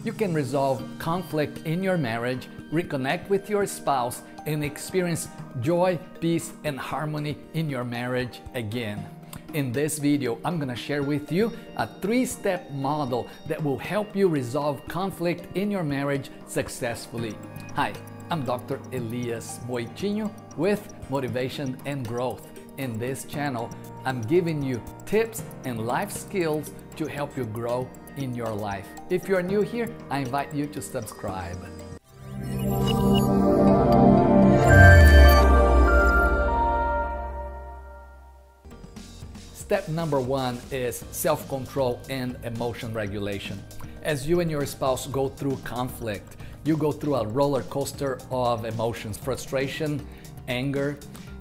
you can resolve conflict in your marriage, reconnect with your spouse, and experience joy, peace, and harmony in your marriage again. In this video, I'm going to share with you a 3-step model that will help you resolve conflict in your marriage successfully. Hi, I'm Dr. Elias Boitinho with Motivation and Growth. In this channel, I'm giving you tips and life skills to help you grow in your life. If you're new here, I invite you to subscribe. Step number 1 is self-control and emotion regulation. As you and your spouse go through conflict, you go through a roller coaster of emotions, frustration, anger,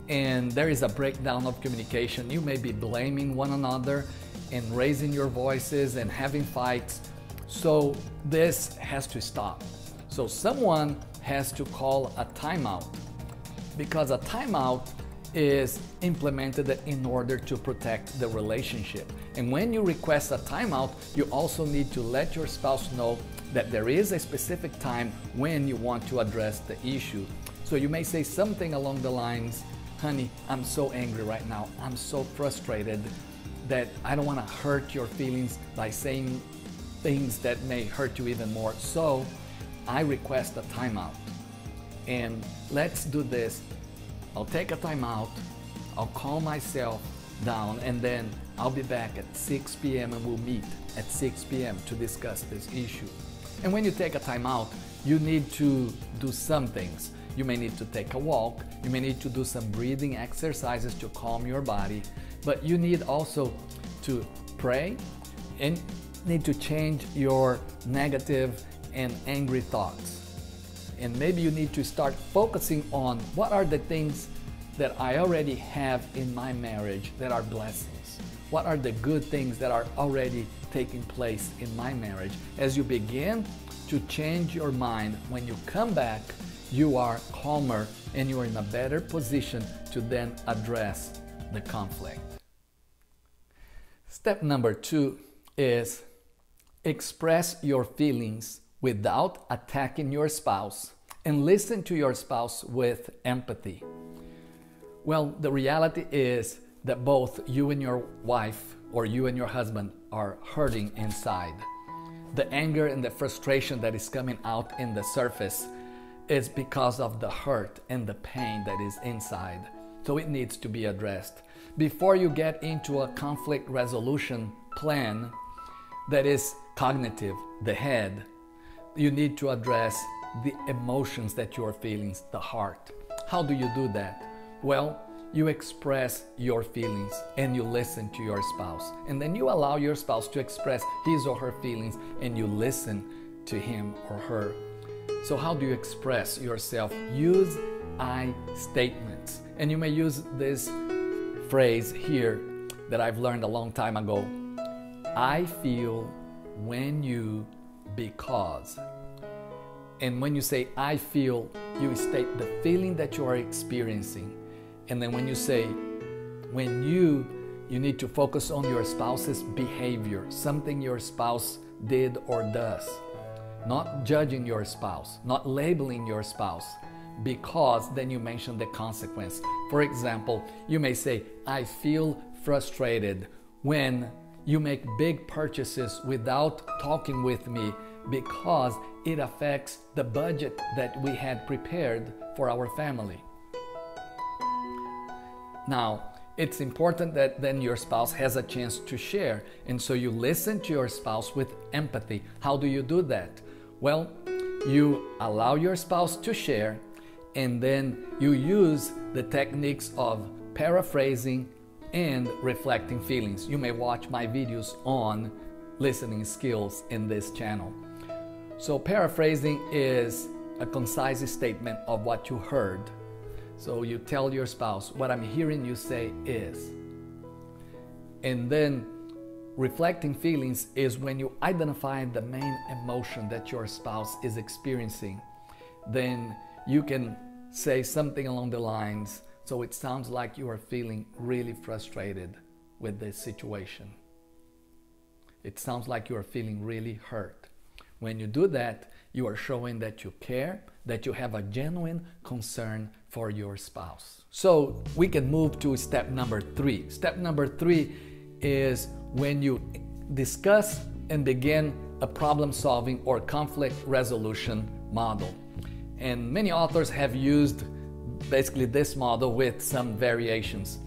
and there is a breakdown of communication. You may be blaming one another and raising your voices and having fights. So this has to stop. So someone has to call a timeout, because a timeout is implemented in order to protect the relationship. And when you request a timeout, you also need to let your spouse know that there is a specific time when you want to address the issue. So you may say something along the lines, "Honey, I'm so angry right now. I'm so frustrated that I don't want to hurt your feelings by saying things that may hurt you even more. So I request a timeout. And let's do this. I'll take a timeout. I'll calm myself down, and then I'll be back at 6 p.m. and we'll meet at 6 p.m. to discuss this issue." And when you take a timeout, you need to do some things. You may need to take a walk. You may need to do some breathing exercises to calm your body. But you need also to pray and need to change your negative and angry thoughts. And maybe you need to start focusing on what are the things that I already have in my marriage that are blessings. What are the good things that are already taking place in my marriage? As you begin to change your mind, when you come back, you are calmer and you are in a better position to then address the conflict. Step number 2 is express your feelings without attacking your spouse and listen to your spouse with empathy. Well, the reality is that both you and your wife or you and your husband are hurting inside. The anger and the frustration that is coming out in the surface is because of the hurt and the pain that is inside. So it needs to be addressed. Before you get into a conflict resolution plan that is cognitive, the head, you need to address the emotions that you are feeling, the heart. How do you do that? Well, you express your feelings and you listen to your spouse. And then you allow your spouse to express his or her feelings and you listen to him or her. So how do you express yourself? Use I statements. And you may use this phrase here that I've learned a long time ago. I feel when you, because. And when you say I feel, you state the feeling that you are experiencing. And then when you say when you need to focus on your spouse's behavior, something your spouse did or does. Not judging your spouse, not labeling your spouse, because then you mention the consequence. For example, you may say, I feel frustrated when you make big purchases without talking with me because it affects the budget that we had prepared for our family. Now, it's important that then your spouse has a chance to share. And so you listen to your spouse with empathy. How do you do that? Well, you allow your spouse to share, and then you use the techniques of paraphrasing and reflecting feelings. You may watch my videos on listening skills in this channel. So paraphrasing is a concise statement of what you heard. So you tell your spouse, what I'm hearing you say is. And then reflecting feelings is when you identify the main emotion that your spouse is experiencing. Then you can say something along the lines, so it sounds like you are feeling really frustrated with this situation. It sounds like you are feeling really hurt. When you do that, you are showing that you care, that you have a genuine concern for your spouse. So we can move to step number 3. Step number 3 is when you discuss and begin a problem-solving or conflict resolution model. And many authors have used basically this model with some variations.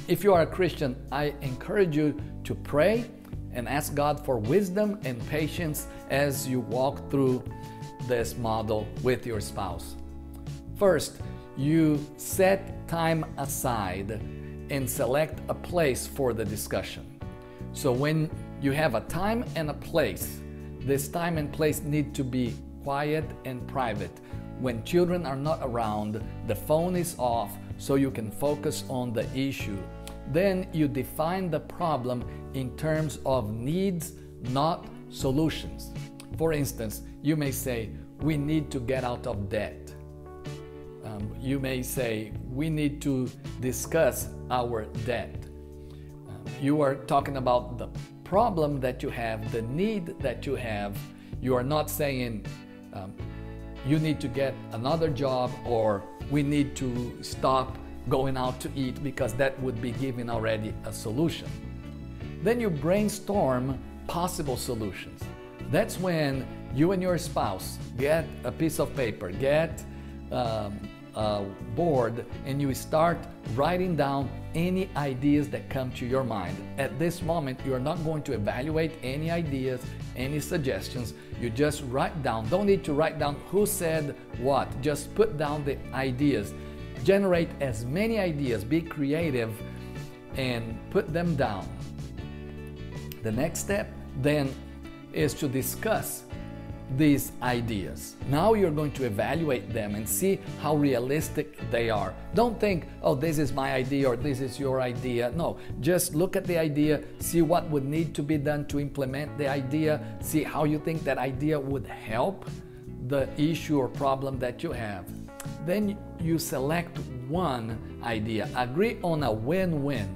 If you are a Christian, I encourage you to pray and ask God for wisdom and patience as you walk through this model with your spouse. First, you set time aside and select a place for the discussion. So when you have a time and a place, this time and place need to be quiet and private. When children are not around, the phone is off so you can focus on the issue. Then you define the problem in terms of needs, not solutions. For instance, you may say, we need to get out of debt. You may say, we need to discuss our debt. You are talking about the problem that you have, the need that you have. You are not saying you need to get another job or we need to stop going out to eat, because that would be giving already a solution. Then you brainstorm possible solutions. That's when you and your spouse get a piece of paper, get a board, and you start writing down any ideas that come to your mind. At this moment, you are not going to evaluate any ideas, any suggestions. You just write down. Don't need to write down who said what. Just put down the ideas. Generate as many ideas, be creative, and put them down. The next step then is to discuss these ideas. Now you're going to evaluate them and see how realistic they are. Don't think, oh, this is my idea or this is your idea. No, just look at the idea, see what would need to be done to implement the idea, see how you think that idea would help the issue or problem that you have. Then you select one idea. Agree on a win-win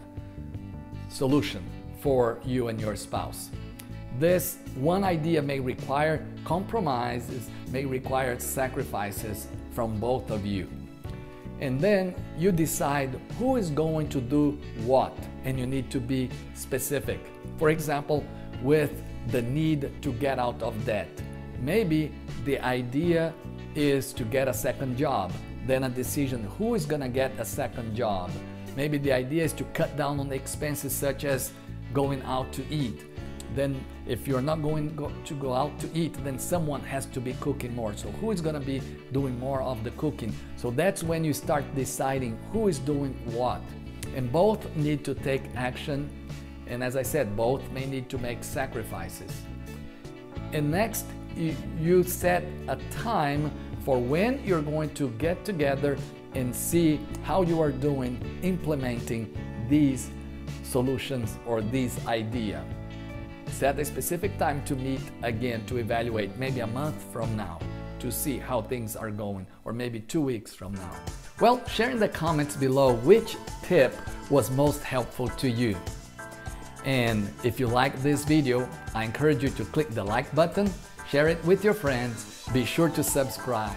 solution for you and your spouse. This one idea may require compromises, may require sacrifices from both of you. And then you decide who is going to do what, and you need to be specific. For example, with the need to get out of debt. Maybe the idea is to get a second job, then a decision who is going to get a second job. Maybe the idea is to cut down on the expenses such as going out to eat. Then if you're not going to go out to eat, then someone has to be cooking more. So who is going to be doing more of the cooking? So that's when you start deciding who is doing what. And both need to take action. And as I said, both may need to make sacrifices. And next, you set a time for when you're going to get together and see how you are doing implementing these solutions or these ideas. Set a specific time to meet again to evaluate, maybe a month from now, to see how things are going, or maybe 2 weeks from now. Well, share in the comments below which tip was most helpful to you. And if you like this video, I encourage you to click the like button, share it with your friends, be sure to subscribe.